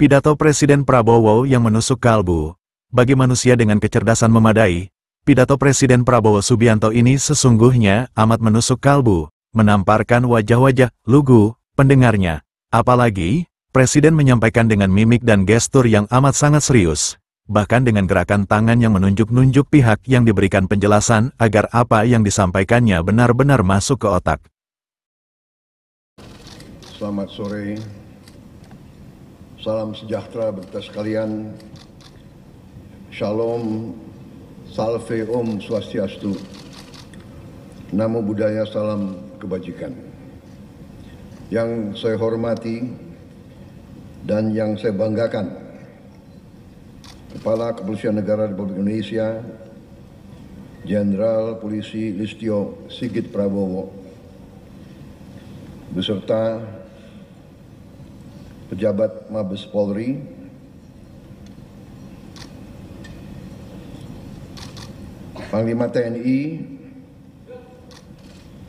Pidato Presiden Prabowo yang menusuk kalbu. Bagi manusia dengan kecerdasan memadai, pidato Presiden Prabowo Subianto ini sesungguhnya amat menusuk kalbu, menamparkan wajah-wajah lugu pendengarnya. Apalagi, Presiden menyampaikan dengan mimik dan gestur yang amat sangat serius, bahkan dengan gerakan tangan yang menunjuk-nunjuk pihak yang diberikan penjelasan agar apa yang disampaikannya benar-benar masuk ke otak. Selamat sore. Salam sejahtera bagi kita sekalian. Shalom, salve om swastiastu. Namo Buddhaya, salam kebajikan. Yang saya hormati dan yang saya banggakan, Kepala Kepolisian Negara Republik Indonesia, Jenderal Polisi Listio Sigit Prabowo, beserta pejabat Mabes Polri, Panglima TNI,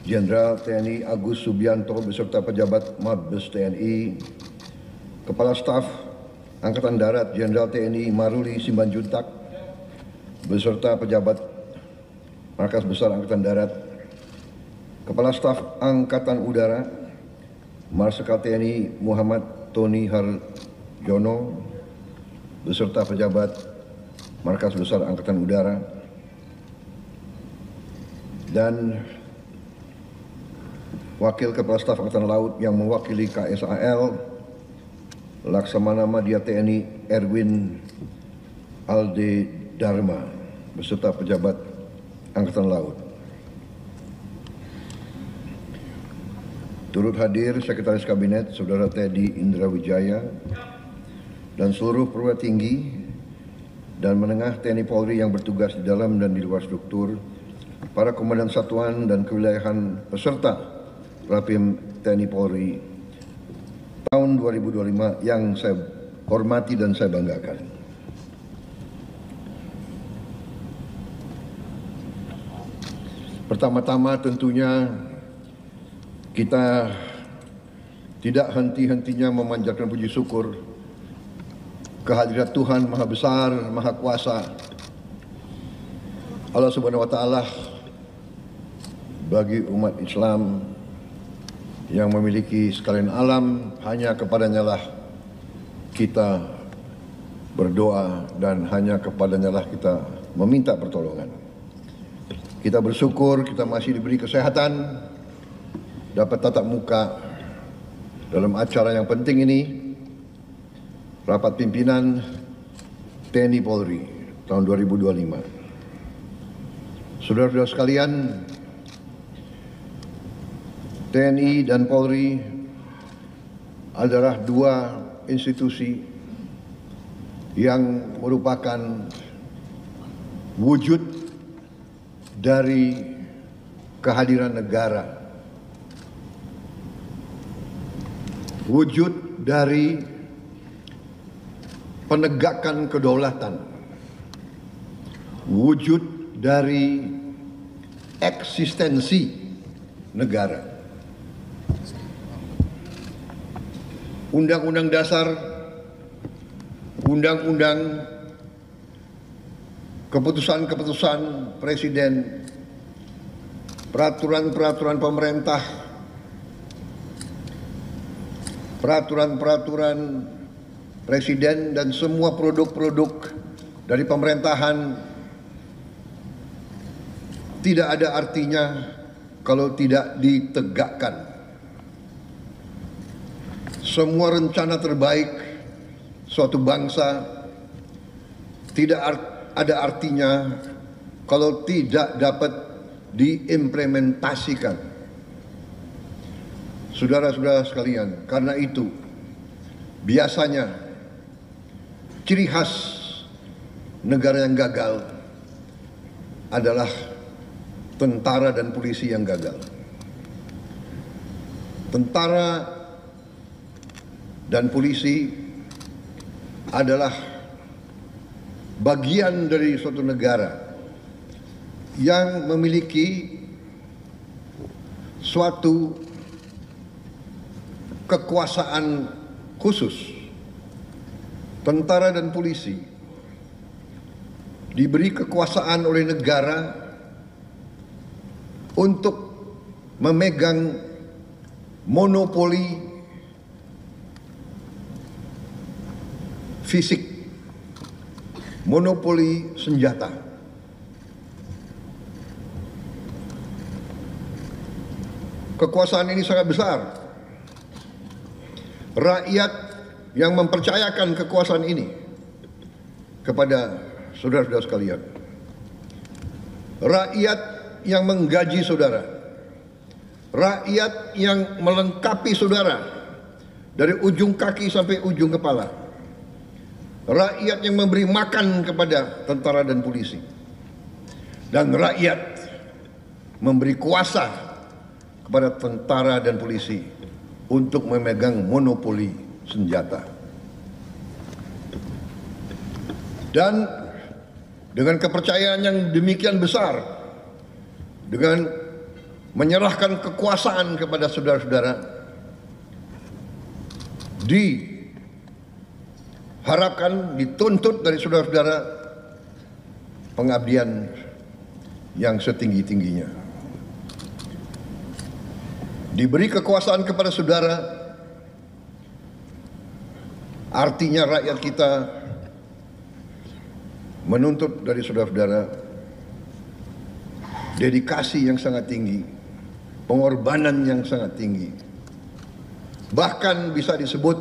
Jenderal TNI Agus Subianto beserta pejabat Mabes TNI, Kepala Staf Angkatan Darat Jenderal TNI Maruli Simanjuntak beserta pejabat Markas Besar Angkatan Darat, Kepala Staf Angkatan Udara Marsikal TNI Muhammad Tony Harjono beserta pejabat Markas Besar Angkatan Udara, dan Wakil Kepala Staf Angkatan Laut yang mewakili KSAL, Laksamana Madya TNI Erwin Alde Dharma beserta pejabat Angkatan Laut. Turut hadir Sekretaris Kabinet Saudara Teddy Indra Wijaya dan seluruh perwira tinggi dan menengah TNI Polri yang bertugas di dalam dan di luar struktur, para komandan satuan dan kewilayahan peserta Rapim TNI Polri tahun 2025 yang saya hormati dan saya banggakan. Pertama-tama tentunya kita tidak henti-hentinya memanjatkan puji syukur kehadirat Tuhan Maha Besar, Maha Kuasa, Allah Subhanahu wa Ta'ala, bagi umat Islam yang memiliki sekalian alam. Hanya kepadanya lah kita berdoa dan hanya kepadanya lah kita meminta pertolongan. Kita bersyukur kita masih diberi kesehatan, dapat tatap muka dalam acara yang penting ini, rapat pimpinan TNI Polri tahun 2025. Saudara-saudara sekalian, TNI dan Polri adalah dua institusi yang merupakan wujud dari kehadiran negara, wujud dari penegakan kedaulatan, wujud dari eksistensi negara. Undang-undang dasar, undang-undang, keputusan-keputusan presiden, peraturan-peraturan pemerintah, peraturan-peraturan presiden dan semua produk-produk dari pemerintahan tidak ada artinya kalau tidak ditegakkan. Semua rencana terbaik suatu bangsa tidak ada artinya kalau tidak dapat diimplementasikan. Saudara-saudara sekalian, karena itu biasanya ciri khas negara yang gagal adalah tentara dan polisi yang gagal. Tentara dan polisi adalah bagian dari suatu negara yang memiliki suatu kekuasaan khusus tentara dan polisi diberi kekuasaan oleh negara untuk memegang monopoli fisik, monopoli senjata. Kekuasaan ini sangat besar. Rakyat yang mempercayakan kekuasaan ini kepada saudara-saudara sekalian. Rakyat yang menggaji saudara. Rakyat yang melengkapi saudara dari ujung kaki sampai ujung kepala. Rakyat yang memberi makan kepada tentara dan polisi. Dan rakyat memberi kuasa kepada tentara dan polisi untuk memegang monopoli senjata. Dan dengan kepercayaan yang demikian besar, dengan menyerahkan kekuasaan kepada saudara-saudara, diharapkan, dituntut dari saudara-saudara pengabdian yang setinggi-tingginya. Diberi kekuasaan kepada saudara, artinya rakyat kita menuntut dari saudara-saudara dedikasi yang sangat tinggi, pengorbanan yang sangat tinggi. Bahkan bisa disebut,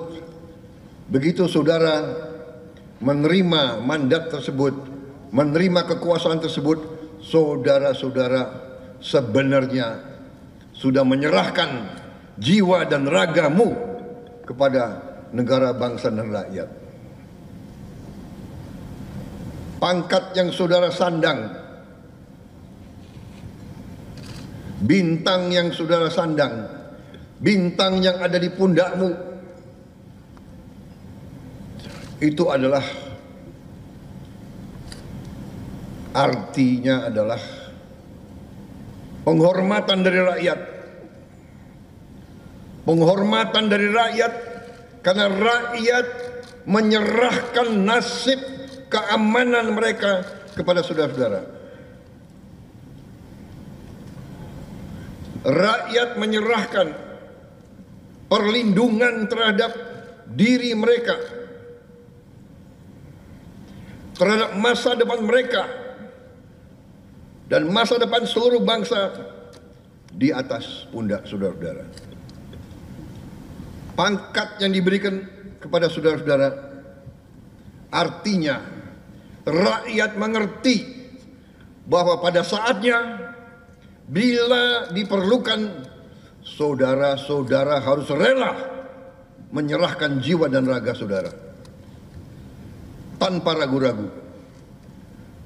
begitu saudara menerima mandat tersebut, menerima kekuasaan tersebut, saudara-saudara sebenarnya sudah menyerahkan jiwa dan ragamu kepada negara, bangsa, dan rakyat. Pangkat yang saudara sandang, bintang yang saudara sandang, bintang yang ada di pundakmu, itu adalah, artinya adalah penghormatan dari rakyat. Penghormatan dari rakyat karena rakyat menyerahkan nasib keamanan mereka kepada saudara-saudara. Rakyat menyerahkan perlindungan terhadap diri mereka, terhadap masa depan mereka, dan masa depan seluruh bangsa di atas pundak saudara-saudara. Pangkat yang diberikan kepada saudara-saudara artinya rakyat mengerti bahwa pada saatnya bila diperlukan, saudara-saudara harus rela menyerahkan jiwa dan raga saudara tanpa ragu-ragu.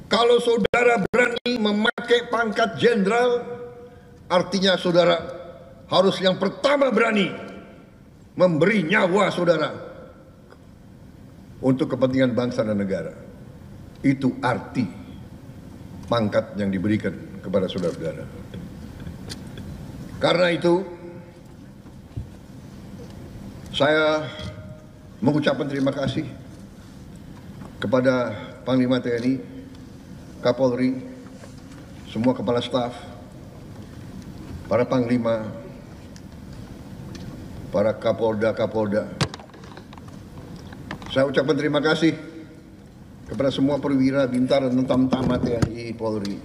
Kalau saudara berani memakai pangkat jenderal, artinya saudara harus yang pertama berani memberi nyawa saudara untuk kepentingan bangsa dan negara. Itu arti pangkat yang diberikan kepada saudara-saudara. Karena itu, saya mengucapkan terima kasih kepada Panglima TNI, Kapolri, semua kepala staf, para panglima, para kapolda. Saya ucapkan terima kasih kepada semua perwira, bintara, dan tamtama TNI Polri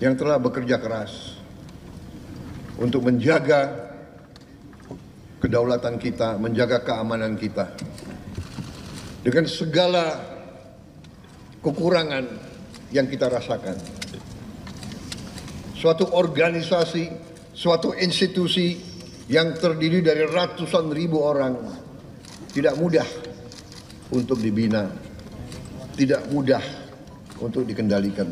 yang telah bekerja keras untuk menjaga kedaulatan kita, menjaga keamanan kita dengan segala kekurangan yang kita rasakan. Suatu organisasi, suatu institusi yang terdiri dari ratusan ribu orang tidak mudah untuk dibina, tidak mudah untuk dikendalikan.